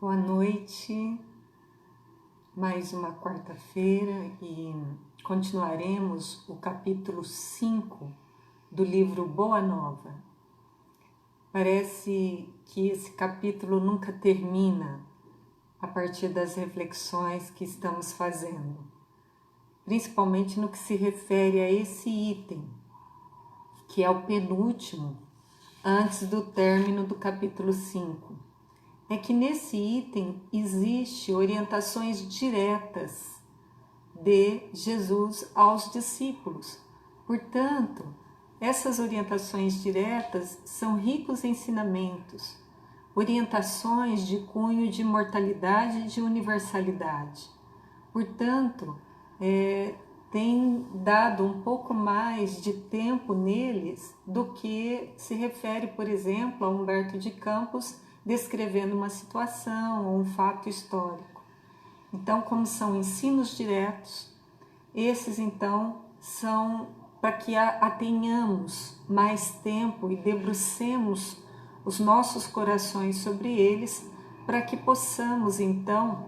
Boa noite, mais uma quarta-feira e continuaremos o capítulo 5 do livro Boa Nova. Parece que esse capítulo nunca termina a partir das reflexões que estamos fazendo, principalmente no que se refere a esse item, que é o penúltimo antes do término do capítulo 5. É que nesse item existe orientações diretas de Jesus aos discípulos. Portanto, essas orientações diretas são ricos ensinamentos, orientações de cunho de imortalidade e de universalidade. Portanto, tem dado um pouco mais de tempo neles do que se refere, por exemplo, a Humberto de Campos descrevendo uma situação ou um fato histórico. Então, como são ensinos diretos, esses então são para que tenhamos mais tempo e debrucemos os nossos corações sobre eles, para que possamos então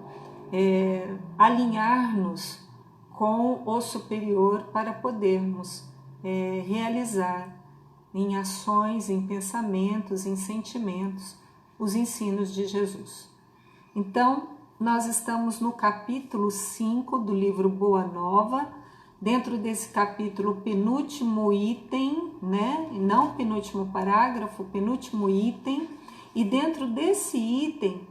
alinhar-nos com o superior para podermos realizar em ações, em pensamentos, em sentimentos, os ensinos de Jesus. Então, nós estamos no capítulo 5 do livro Boa Nova, dentro desse capítulo, penúltimo item, né? Não penúltimo parágrafo, penúltimo item, e dentro desse item,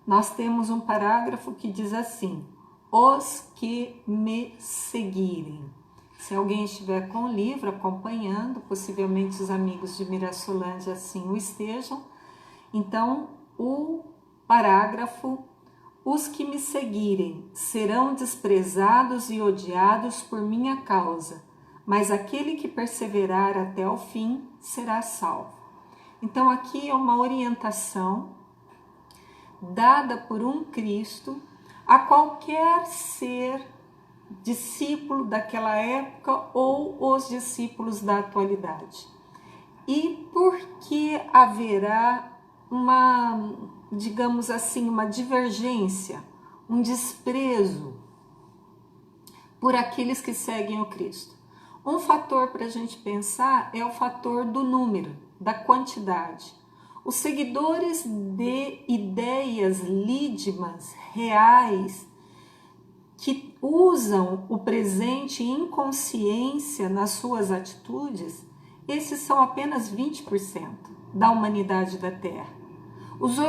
nós temos um parágrafo que diz assim: os que me seguirem. Se alguém estiver com o livro acompanhando, possivelmente os amigos de Mirassolândia assim o estejam. Então, o parágrafo: os que me seguirem serão desprezados e odiados por minha causa, mas aquele que perseverar até o fim será salvo. Então, aqui é uma orientação dada por um Cristo a qualquer ser discípulo daquela época ou os discípulos da atualidade. E por que haverá uma, digamos assim, uma divergência, um desprezo por aqueles que seguem o Cristo? Um fator para a gente pensar é o fator do número, da quantidade. Os seguidores de ideias lídimas, reais, que usam o presente em consciência nas suas atitudes, esses são apenas 20% da humanidade da Terra. Os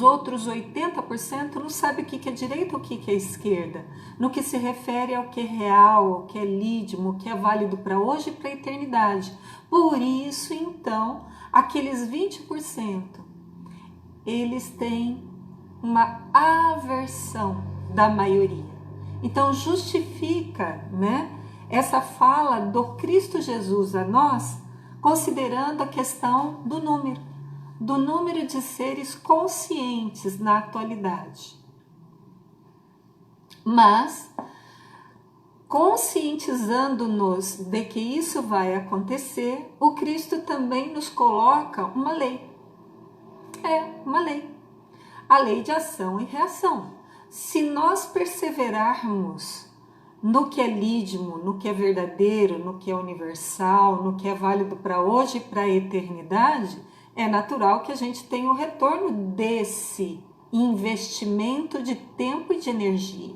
outros 80% não sabem o que é direita ou o que é esquerda, no que se refere ao que é real, ao que é lídimo, o que é válido para hoje e para a eternidade. Por isso, então, aqueles 20%, eles têm uma aversão da maioria. Então, justifica, né, essa fala do Cristo Jesus a nós, considerando a questão do número de seres conscientes na atualidade. Mas, conscientizando-nos de que isso vai acontecer, o Cristo também nos coloca uma lei. Uma lei. A lei de ação e reação. Se nós perseverarmos no que é lídimo, no que é verdadeiro, no que é universal, no que é válido para hoje e para a eternidade, é natural que a gente tenha o retorno desse investimento de tempo e de energia.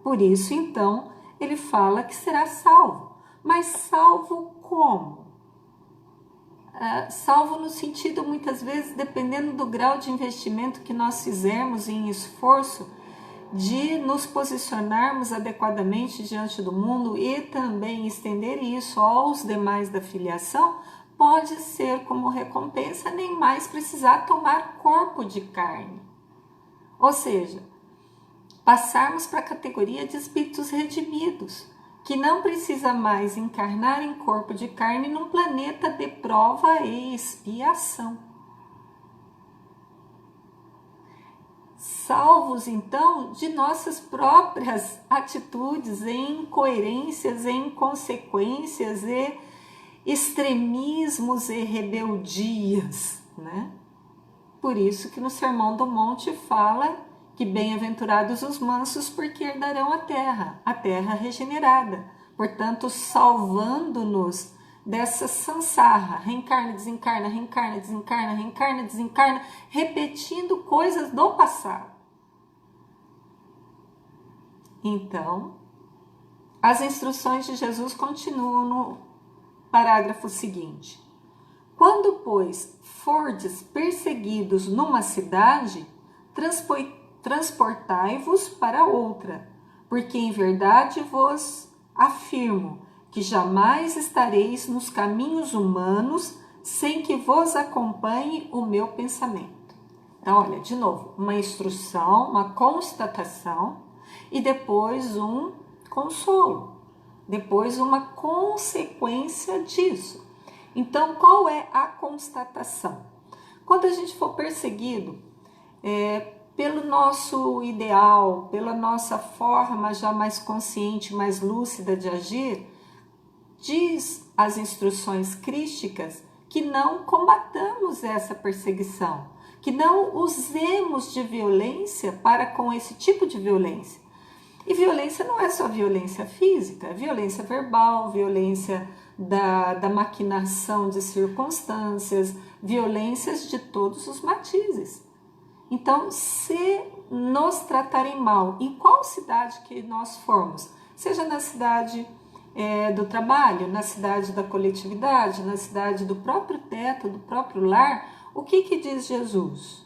Por isso, então, ele fala que será salvo. Mas salvo como? Salvo no sentido, muitas vezes, dependendo do grau de investimento que nós fizermos em esforço, de nos posicionarmos adequadamente diante do mundo e também estender isso aos demais da filiação, pode ser como recompensa nem mais precisar tomar corpo de carne. Ou seja, passarmos para a categoria de espíritos redimidos, que não precisa mais encarnar em corpo de carne num planeta de prova e expiação. Salvos, então, de nossas próprias atitudes, em incoerências, em inconsequências e extremismos e rebeldias, né? Por isso que no Sermão do Monte fala que bem-aventurados os mansos, porque herdarão a terra regenerada. Portanto, salvando-nos dessa sansarra, reencarna, desencarna, reencarna, desencarna, reencarna, desencarna, repetindo coisas do passado. Então, as instruções de Jesus continuam no parágrafo seguinte. Quando, pois, fordes perseguidos numa cidade, transportai-vos para outra, porque em verdade vos afirmo que jamais estareis nos caminhos humanos sem que vos acompanhe o meu pensamento. Então, olha, de novo, uma instrução, uma constatação e depois um consolo, depois uma consequência disso. Então, qual é a constatação? Quando a gente for perseguido pelo nosso ideal, pela nossa forma já mais consciente, mais lúcida de agir, diz as instruções crísticas que não combatamos essa perseguição, que não usemos de violência para com esse tipo de violência. E violência não é só violência física, é violência verbal, violência da maquinação de circunstâncias, violências de todos os matizes. Então, se nos tratarem mal, em qual cidade que nós formos, seja na cidade do trabalho, na cidade da coletividade, na cidade do próprio teto, do próprio lar, o que diz Jesus?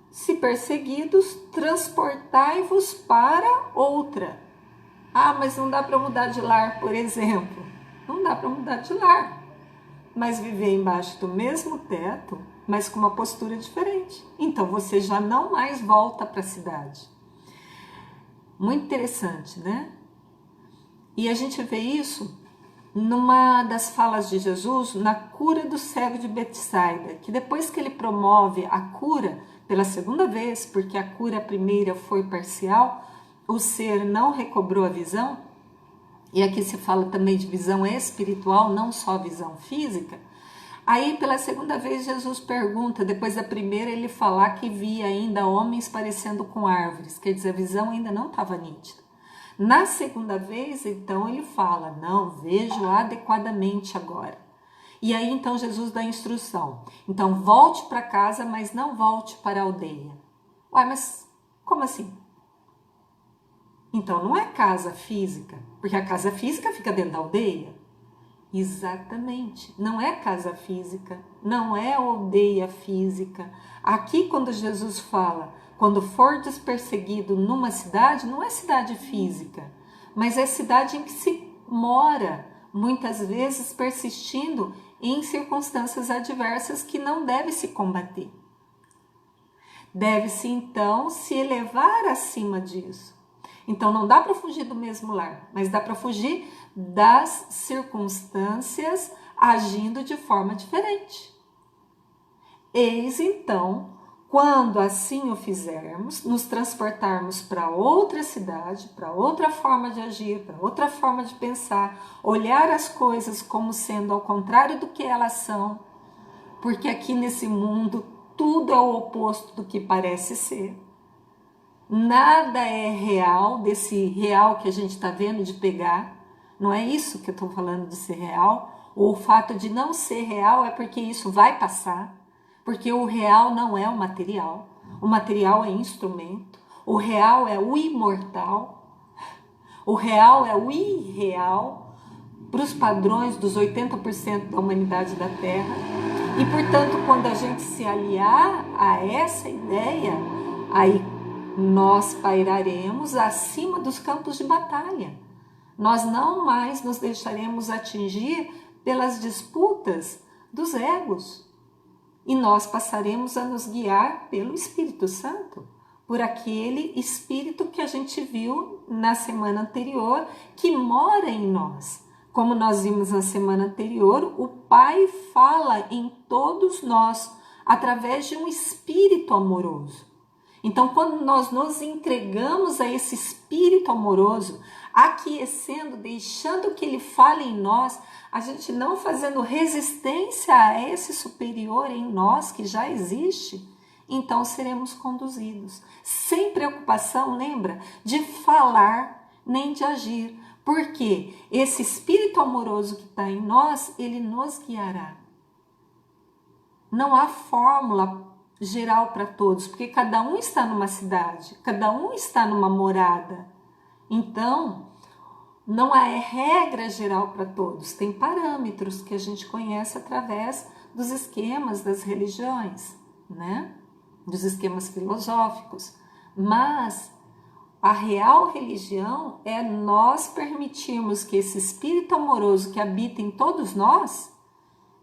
Se perseguidos, transportai-vos para outra. Ah, mas não dá para mudar de lar, por exemplo. Não dá para mudar de lar, mas viver embaixo do mesmo teto, mas com uma postura diferente. Então você já não mais volta para a cidade. Muito interessante, né? E a gente vê isso numa das falas de Jesus na cura do cego de Betsaida, que depois que ele promove a cura pela segunda vez, porque a cura primeira foi parcial, o ser não recobrou a visão, e aqui se fala também de visão espiritual, não só visão física. Aí pela segunda vez Jesus pergunta, depois da primeira ele falar que via ainda homens parecendo com árvores, quer dizer, a visão ainda não estava nítida. Na segunda vez, então, ele fala, não, vejo adequadamente agora. E aí, então, Jesus dá a instrução. Então, volte para casa, mas não volte para a aldeia. Ué, mas como assim? Então, não é casa física, porque a casa física fica dentro da aldeia. Exatamente, não é casa física, não é aldeia física. Aqui, quando Jesus fala, quando fordes perseguido numa cidade, não é cidade física, mas é cidade em que se mora, muitas vezes persistindo em circunstâncias adversas que não deve se combater. Deve-se, então, se elevar acima disso. Então, não dá para fugir do mesmo lar, mas dá para fugir das circunstâncias agindo de forma diferente. Eis, então, quando assim o fizermos, nos transportarmos para outra cidade, para outra forma de agir, para outra forma de pensar, olhar as coisas como sendo ao contrário do que elas são, porque aqui nesse mundo tudo é o oposto do que parece ser. Nada é real, desse real que a gente está vendo de pegar. Não é isso que eu estou falando de ser real. Ou o fato de não ser real é porque isso vai passar. Porque o real não é o material. O material é instrumento. O real é o imortal. O real é o irreal para os padrões dos 80% da humanidade da Terra. E, portanto, quando a gente se aliar a essa ideia, aí nós pairaremos acima dos campos de batalha. Nós não mais nos deixaremos atingir pelas disputas dos egos. E nós passaremos a nos guiar pelo Espírito Santo, por aquele Espírito que a gente viu na semana anterior, que mora em nós. Como nós vimos na semana anterior, o Pai fala em todos nós, através de um Espírito amoroso. Então, quando nós nos entregamos a esse Espírito amoroso, aquecendo, deixando que Ele fale em nós, a gente não fazendo resistência a esse superior em nós que já existe, então seremos conduzidos. Sem preocupação, lembra, de falar nem de agir. Porque esse Espírito amoroso que está em nós, ele nos guiará. Não há fórmula geral para todos, porque cada um está numa cidade, cada um está numa morada. Então, não há regra geral para todos. Tem parâmetros que a gente conhece através dos esquemas das religiões, né? Dos esquemas filosóficos. Mas a real religião é nós permitirmos que esse Espírito amoroso que habita em todos nós,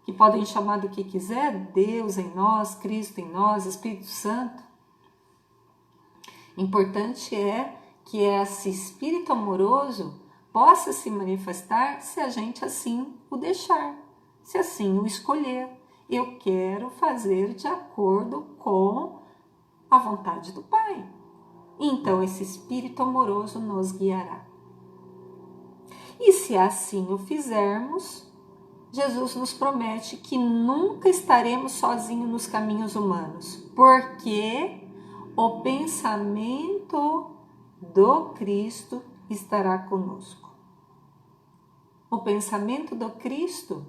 que podem chamar do que quiser, Deus em nós, Cristo em nós, Espírito Santo. Importante é que esse Espírito amoroso possa se manifestar se a gente assim o deixar, se assim o escolher. Eu quero fazer de acordo com a vontade do Pai. Então esse Espírito amoroso nos guiará. E se assim o fizermos, Jesus nos promete que nunca estaremos sozinhos nos caminhos humanos, porque o pensamento do Cristo estará conosco. O pensamento do Cristo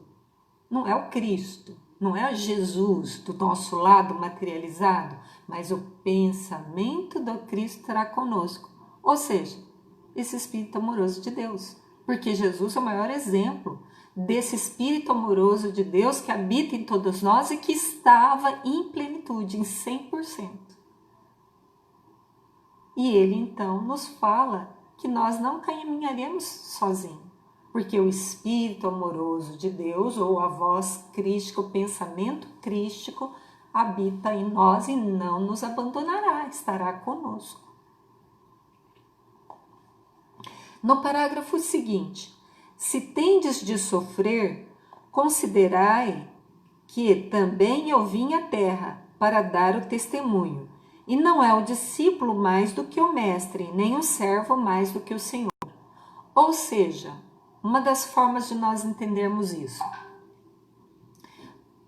não é o Cristo, não é Jesus do nosso lado materializado, mas o pensamento do Cristo estará conosco. Ou seja, esse Espírito amoroso de Deus. Porque Jesus é o maior exemplo desse Espírito amoroso de Deus que habita em todos nós e que estava em plenitude, em 100%. E ele então nos fala que nós não caminharemos sozinhos. Porque o Espírito amoroso de Deus, ou a voz crística, o pensamento crístico, habita em nós e não nos abandonará, estará conosco. No parágrafo seguinte, se tendes de sofrer, considerai que também eu vim à terra para dar o testemunho, e não é o discípulo mais do que o mestre, nem o servo mais do que o Senhor. Ou seja, uma das formas de nós entendermos isso.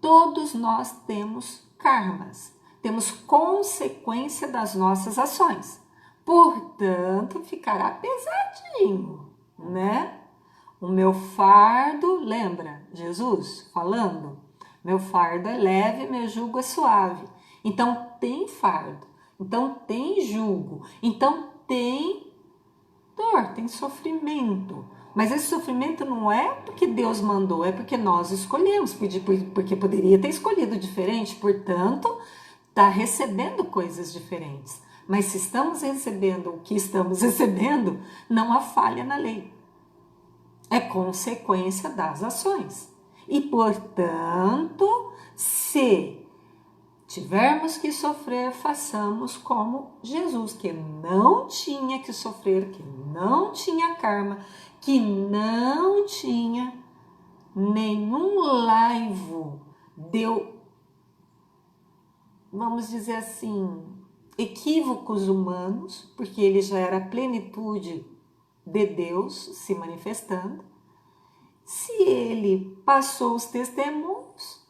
Todos nós temos karmas, temos consequência das nossas ações. Portanto, ficará pesadinho, né? O meu fardo, lembra Jesus falando? Meu fardo é leve, meu jugo é suave. Então tem fardo, então tem jugo, então tem dor, tem sofrimento. Mas esse sofrimento não é porque Deus mandou, é porque nós escolhemos, porque poderia ter escolhido diferente, portanto, está recebendo coisas diferentes. Mas se estamos recebendo o que estamos recebendo, não há falha na lei. É consequência das ações. E, portanto, se tivermos que sofrer, façamos como Jesus, que não tinha que sofrer, que não tinha karma, que não tinha nenhum laivo, vamos dizer assim, equívocos humanos, porque ele já era a plenitude de Deus se manifestando. Se ele passou os testemunhos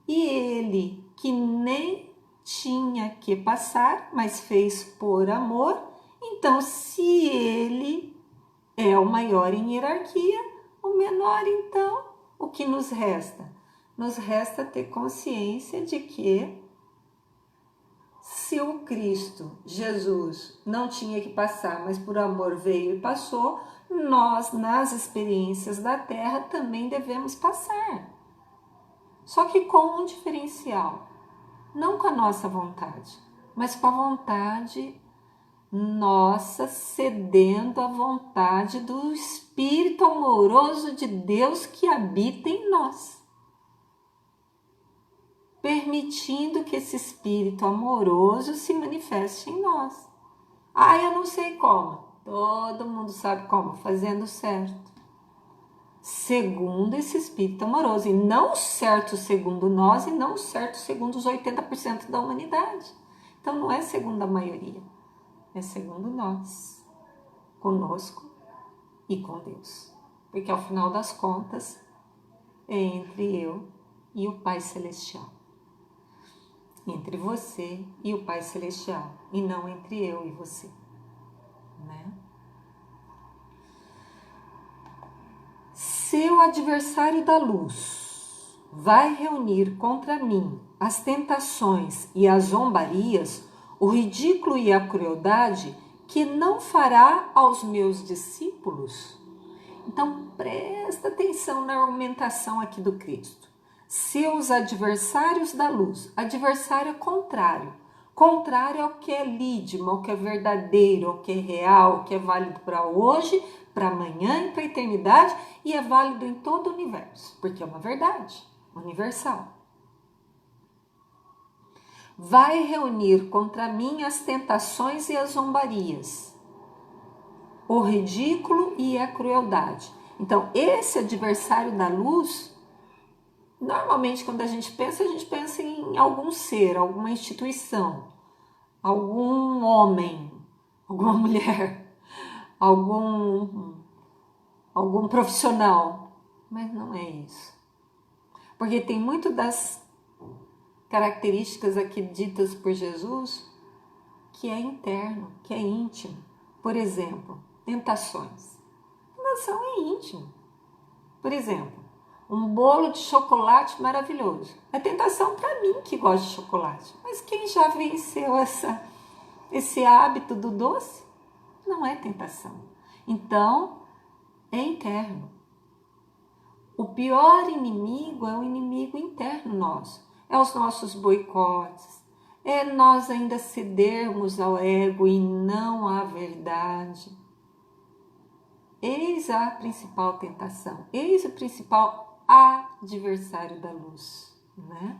e ele que nem tinha que passar, mas fez por amor, então se ele é o maior em hierarquia, o menor então, o que nos resta? Nos resta ter consciência de que se o Cristo, Jesus, não tinha que passar, mas por amor veio e passou, nós, nas experiências da Terra, também devemos passar. Só que com um diferencial. Não com a nossa vontade, mas com a vontade nossa, cedendo à vontade do Espírito amoroso de Deus que habita em nós. Permitindo que esse Espírito amoroso se manifeste em nós. Ah, eu não sei como. Todo mundo sabe como, fazendo certo. Segundo esse Espírito amoroso. E não certo segundo nós e não certo segundo os 80% da humanidade. Então não é segundo a maioria. É segundo nós. Conosco e com Deus. Porque ao final das contas é entre eu e o Pai Celestial. entre você e o Pai Celestial, e não entre eu e você, né? Seu adversário da luz vai reunir contra mim as tentações e as zombarias, o ridículo e a crueldade que não fará aos meus discípulos. Então presta atenção na argumentação aqui do Cristo. Seus adversários da luz, adversário é contrário. Contrário ao que é lídimo, ao que é verdadeiro, ao que é real, ao que é válido para hoje, para amanhã e para a eternidade, e é válido em todo o universo, porque é uma verdade universal. Vai reunir contra mim as tentações e as zombarias, o ridículo e a crueldade. Então, esse adversário da luz, normalmente quando a gente pensa em algum ser, alguma instituição, algum homem, alguma mulher, algum profissional, mas não é isso. Porque tem muito das características aqui ditas por Jesus que é interno, que é íntimo. Por exemplo, tentações. Tentação é íntimo. Por exemplo, um bolo de chocolate maravilhoso. É tentação para mim que gosto de chocolate. Mas quem já venceu esse hábito do doce? Não é tentação. Então, é interno. O pior inimigo é o inimigo interno nosso. É os nossos boicotes. É nós ainda cedermos ao ego e não à verdade. Eis a principal tentação. Eis o principal adversário da luz, né?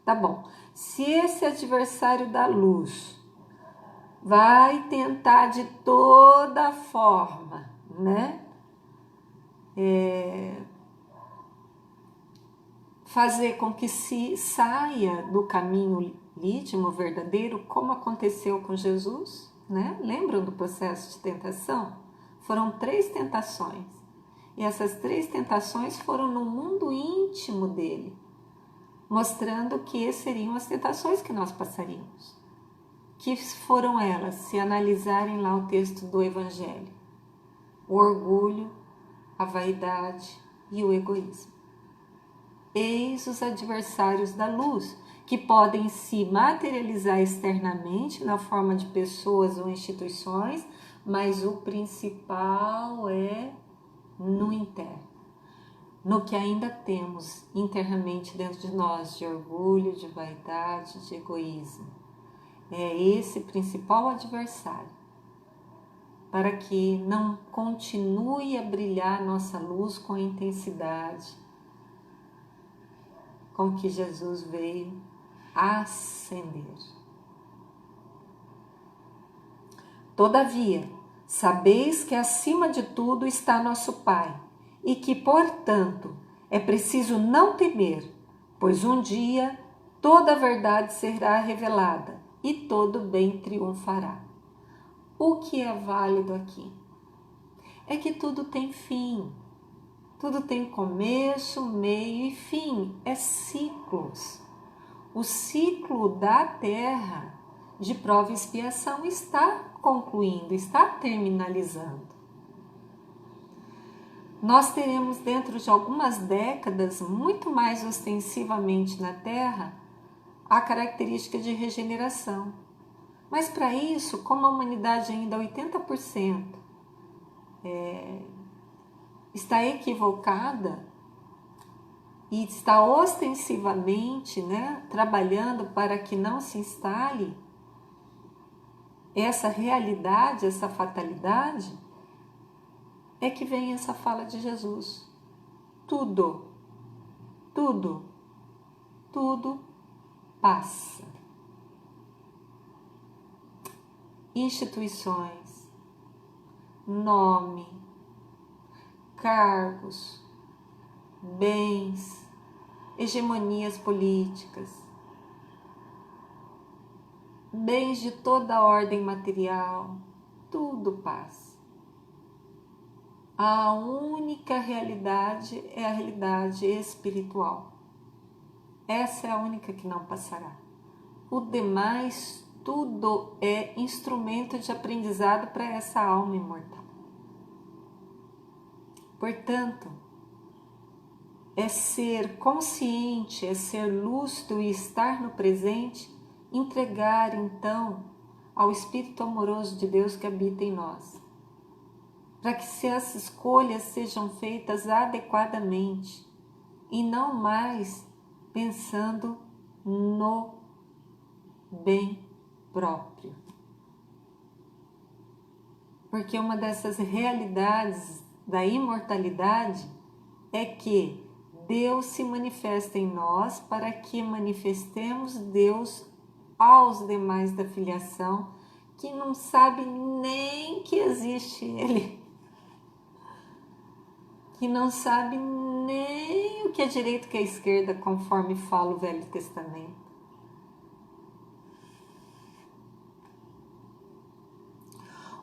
Tá bom. Se esse adversário da luz vai tentar de toda forma, né? Fazer com que se saia do caminho lídimo, verdadeiro, como aconteceu com Jesus, né? Lembram do processo de tentação? Foram 3 tentações. E essas 3 tentações foram no mundo íntimo dele, mostrando que seriam as tentações que nós passaríamos. Que foram elas, se analisarem lá o texto do Evangelho? O orgulho, a vaidade e o egoísmo. Eis os adversários da luz, que podem se materializar externamente na forma de pessoas ou instituições, mas o principal é no interno, no que ainda temos internamente dentro de nós, de orgulho, de vaidade, de egoísmo. É esse principal adversário, para que não continue a brilhar nossa luz com a intensidade com que Jesus veio acender. Todavia, sabeis que acima de tudo está nosso Pai, e que, portanto, é preciso não temer, pois um dia toda a verdade será revelada e todo bem triunfará. O que é válido aqui é que tudo tem fim. Tudo tem começo, meio e fim, é ciclos. O ciclo da Terra de prova e expiação está concluindo, está terminalizando. Nós teremos dentro de algumas décadas, muito mais ostensivamente na Terra, a característica de regeneração. Mas para isso, como a humanidade ainda 80% está equivocada e está ostensivamente, né, trabalhando para que não se instale essa realidade, essa fatalidade, é que vem essa fala de Jesus. Tudo passa. Instituições, nome, cargos, bens, hegemonias políticas, bens de toda a ordem material, tudo passa. A única realidade é a realidade espiritual. Essa é a única que não passará. o demais tudo é instrumento de aprendizado para essa alma imortal. Portanto, é ser consciente, é ser lúcido e estar no presente, entregar então ao Espírito amoroso de Deus que habita em nós, para que as escolhas sejam feitas adequadamente e não mais pensando no bem próprio. Porque uma dessas realidades da imortalidade é que Deus se manifesta em nós para que manifestemos Deus aos demais da filiação, que não sabe nem que existe Ele, que não sabe nem o que é direito e o que é esquerda, conforme fala o Velho Testamento.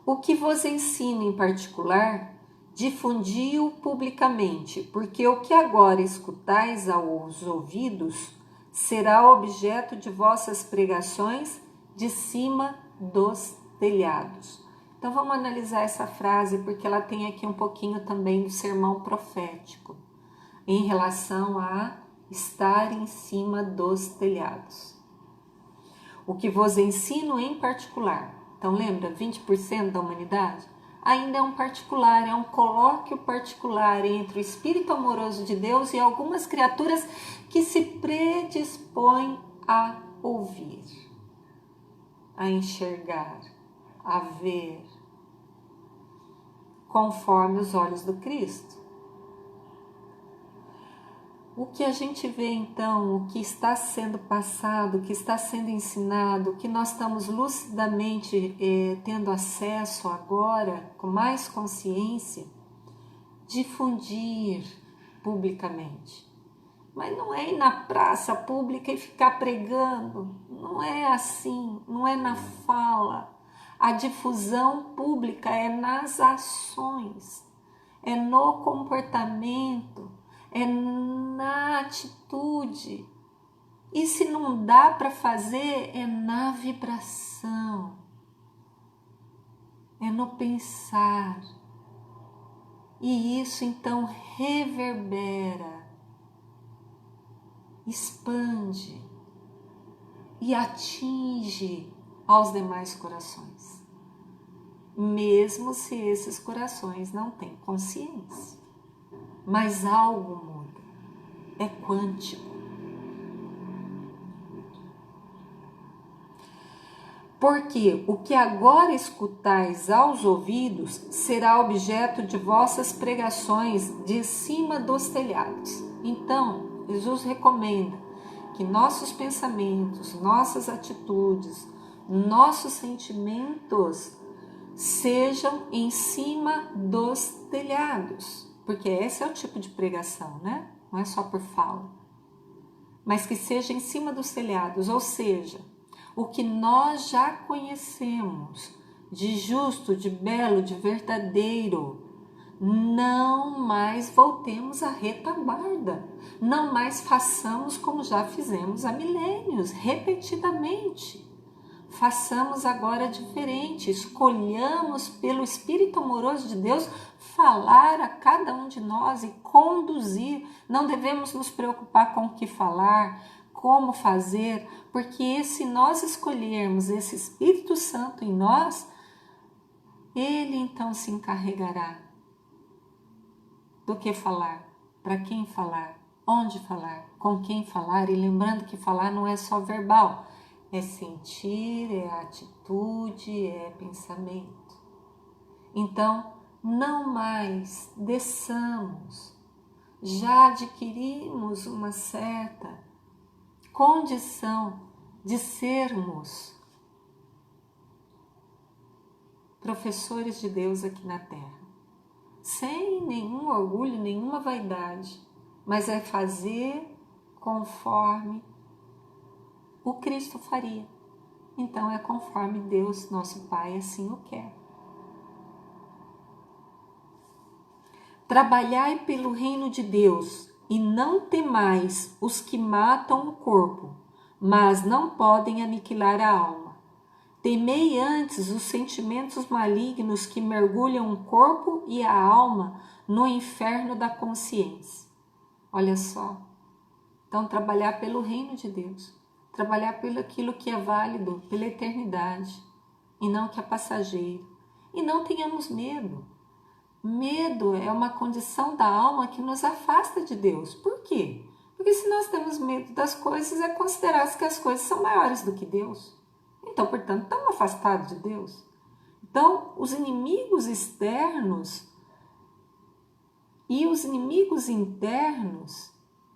O que vos ensino em particular, difundi-o publicamente, porque o que agora escutais aos ouvidos será objeto de vossas pregações de cima dos telhados. Então vamos analisar essa frase, porque ela tem aqui um pouquinho também do sermão profético, em relação a estar em cima dos telhados. O que vos ensino em particular. Então lembra, 20% da humanidade ainda é um particular, é um colóquio particular entre o Espírito amoroso de Deus e algumas criaturas que se predispõem a ouvir, a enxergar, a ver, conforme os olhos do Cristo. O que a gente vê então, o que está sendo passado, o que está sendo ensinado, o que nós estamos lucidamente tendo acesso agora, com mais consciência, difundir publicamente. Mas não é ir na praça pública e ficar pregando, não é assim, não é na fala. A difusão pública é nas ações, é no comportamento, é na atitude. E se não dá para fazer, é na vibração, é no pensar. E isso então reverbera, expande e atinge aos demais corações, mesmo se esses corações não têm consciência. Mas algo muda, é quântico. Porque o que agora escutais aos ouvidos será objeto de vossas pregações de cima dos telhados. Então, Jesus recomenda que nossos pensamentos, nossas atitudes, nossos sentimentos sejam em cima dos telhados. Porque esse é o tipo de pregação, né? Não é só por fala. Mas que seja em cima dos telhados, ou seja, o que nós já conhecemos de justo, de belo, de verdadeiro, não mais voltemos à retaguarda, não mais façamos como já fizemos há milênios, repetidamente. Façamos agora diferente, escolhamos pelo Espírito amoroso de Deus falar a cada um de nós e conduzir. Não devemos nos preocupar com o que falar, como fazer, porque se nós escolhermos esse Espírito Santo em nós, ele então se encarregará do que falar, para quem falar, onde falar, com quem falar. E lembrando que falar não é só verbal, é sentir, é atitude, é pensamento. Então, não mais desçamos, já adquirimos uma certa condição de sermos professores de Deus aqui na Terra, sem nenhum orgulho, nenhuma vaidade, mas é fazer conforme o Cristo faria. Então é conforme Deus, nosso Pai, assim o quer. Trabalhai pelo reino de Deus e não temais os que matam o corpo, mas não podem aniquilar a alma. Temei antes os sentimentos malignos que mergulham o corpo e a alma no inferno da consciência. Olha só. Então, trabalhar pelo reino de Deus, trabalhar pelo aquilo que é válido, pela eternidade, e não que é passageiro. E não tenhamos medo. Medo é uma condição da alma que nos afasta de Deus. Por quê? Porque se nós temos medo das coisas, é considerar que as coisas são maiores do que Deus. Então, portanto, estamos afastados de Deus. Então, os inimigos externos e os inimigos internos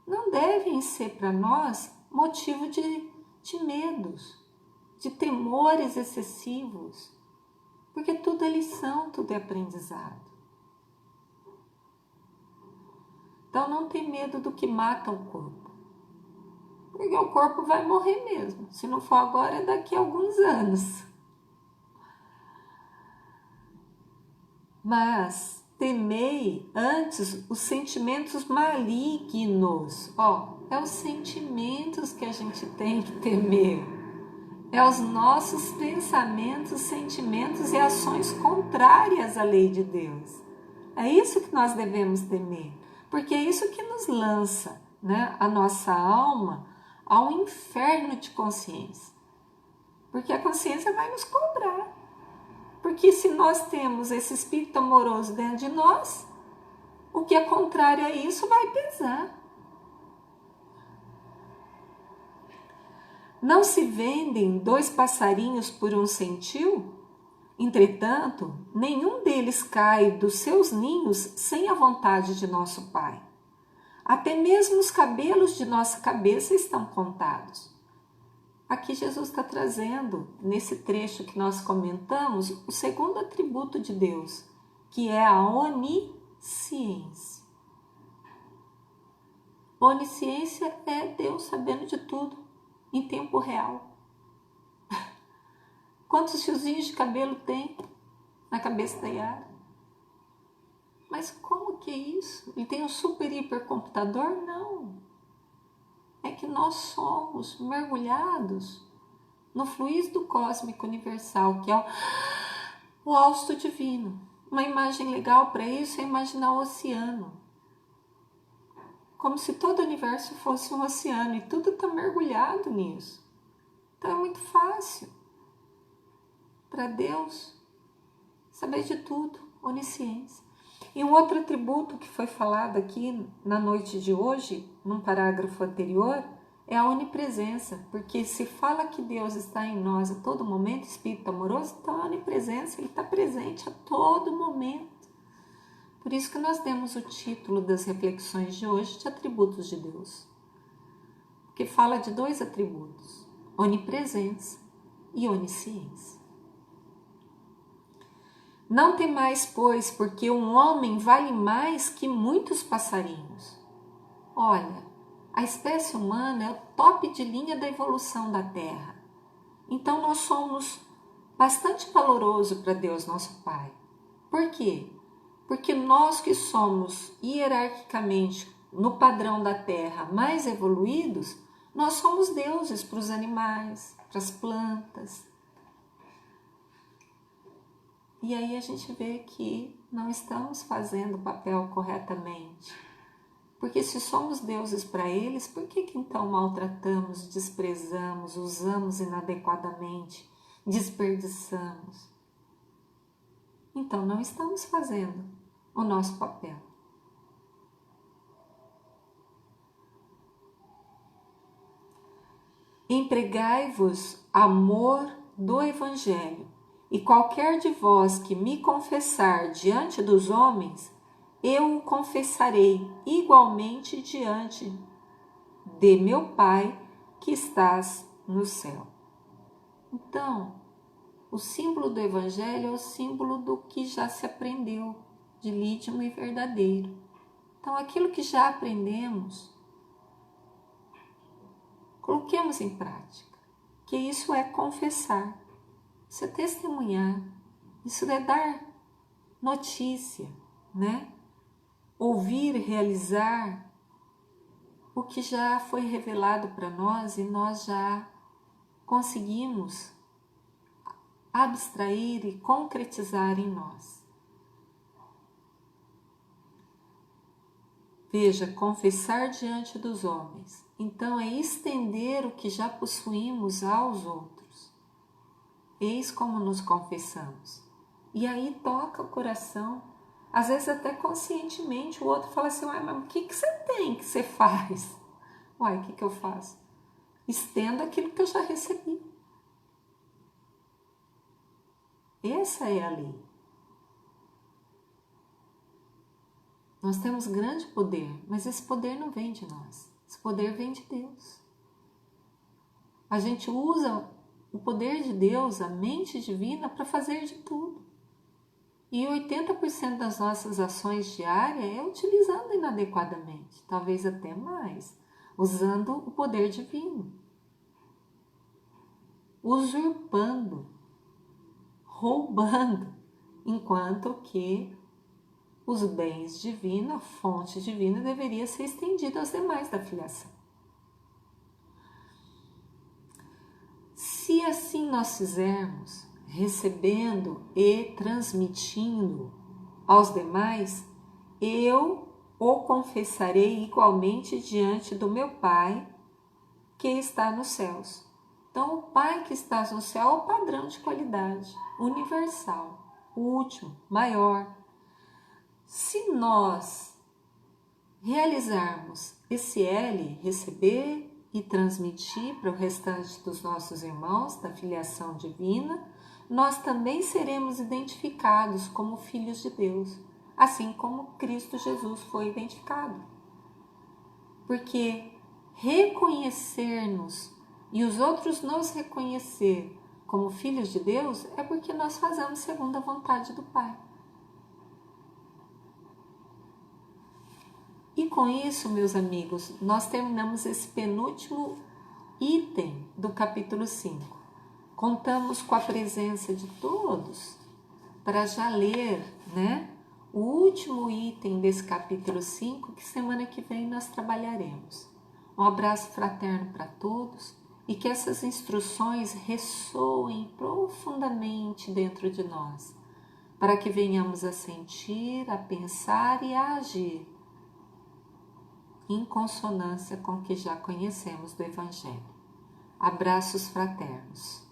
não devem ser para nós motivo de medos, de temores excessivos, porque tudo é lição, tudo é aprendizado. Então não tem medo do que mata o corpo, porque o corpo vai morrer mesmo, se não for agora é daqui a alguns anos. Mas temei antes os sentimentos malignos. É os sentimentos que a gente tem que temer. É os nossos pensamentos, sentimentos e ações contrárias à lei de Deus. É isso que nós devemos temer, porque é isso que nos lança, né, a nossa alma ao inferno de consciência. Porque a consciência vai nos cobrar. Porque se nós temos esse espírito amoroso dentro de nós, o que é contrário a isso vai pesar. Não se vendem 2 passarinhos por um centil? Entretanto, nenhum deles cai dos seus ninhos sem a vontade de nosso Pai. Até mesmo os cabelos de nossa cabeça estão contados. Aqui Jesus está trazendo, nesse trecho que nós comentamos, o segundo atributo de Deus, que é a onisciência. Onisciência é Deus sabendo de tudo, em tempo real. Quantos fiozinhos de cabelo tem na cabeça da Yara? Mas como que é isso? Ele tem um super hipercomputador? Não. É que nós somos mergulhados no fluido cósmico universal, que é o hausto divino. Uma imagem legal para isso é imaginar o oceano. Como se todo o universo fosse um oceano e tudo está mergulhado nisso. Então é muito fácil para Deus saber de tudo, onisciência. E um outro atributo que foi falado aqui na noite de hoje, num parágrafo anterior, é a onipresença, porque se fala que Deus está em nós a todo momento, Espírito amoroso, então a onipresença, Ele está presente a todo momento. Por isso que nós demos o título das reflexões de hoje de atributos de Deus, porque fala de 2 atributos, onipresença e onisciência. Não temais, pois, porque um homem vale mais que muitos passarinhos. Olha, a espécie humana é o top de linha da evolução da Terra. Então nós somos bastante valorosos para Deus, nosso Pai. Por quê? Porque nós que somos hierarquicamente no padrão da Terra mais evoluídos, nós somos deuses para os animais, para as plantas. E aí a gente vê que não estamos fazendo o papel corretamente. Porque se somos deuses para eles, por que então maltratamos, desprezamos, usamos inadequadamente, desperdiçamos? Então não estamos fazendo o nosso papel. Empregai-vos amor do Evangelho, e qualquer de vós que me confessar diante dos homens, eu o confessarei igualmente diante de meu Pai que estás no céu. Então, o símbolo do Evangelho é o símbolo do que já se aprendeu, de lídimo e verdadeiro. Então, aquilo que já aprendemos, coloquemos em prática, que isso é confessar, isso é testemunhar, isso é dar notícia, né? Ouvir, realizar, o que já foi revelado para nós e nós já conseguimos abstrair e concretizar em nós. Veja, confessar diante dos homens. Então, é estender o que já possuímos aos outros. Eis como nos confessamos. E aí toca o coração. Às vezes até conscientemente o outro fala assim, uai, mas o que você tem que você faz? Uai, o que eu faço? Estendo aquilo que eu já recebi. Essa é a lei. Nós temos grande poder, mas esse poder não vem de nós. Esse poder vem de Deus. A gente usa o poder de Deus, a mente divina, para fazer de tudo. E 80% das nossas ações diárias é utilizando inadequadamente, talvez até mais, usando o poder divino, usurpando, roubando, enquanto que os bens divinos, a fonte divina, deveria ser estendida aos demais da filiação. Se assim nós fizermos, recebendo e transmitindo aos demais, eu o confessarei igualmente diante do meu Pai que está nos céus. Então, o Pai que está no céu é o padrão de qualidade, universal, o último, maior. Se nós realizarmos esse L, receber e transmitir para o restante dos nossos irmãos da filiação divina, nós também seremos identificados como filhos de Deus, assim como Cristo Jesus foi identificado. Porque reconhecer-nos e os outros nos reconhecer como filhos de Deus é porque nós fazemos segundo a vontade do Pai. E com isso, meus amigos, nós terminamos esse penúltimo item do capítulo 5. Contamos com a presença de todos para já ler, o último item desse capítulo 5, que semana que vem nós trabalharemos. Um abraço fraterno para todos e que essas instruções ressoem profundamente dentro de nós, para que venhamos a sentir, a pensar e a agir em consonância com o que já conhecemos do Evangelho. Abraços fraternos.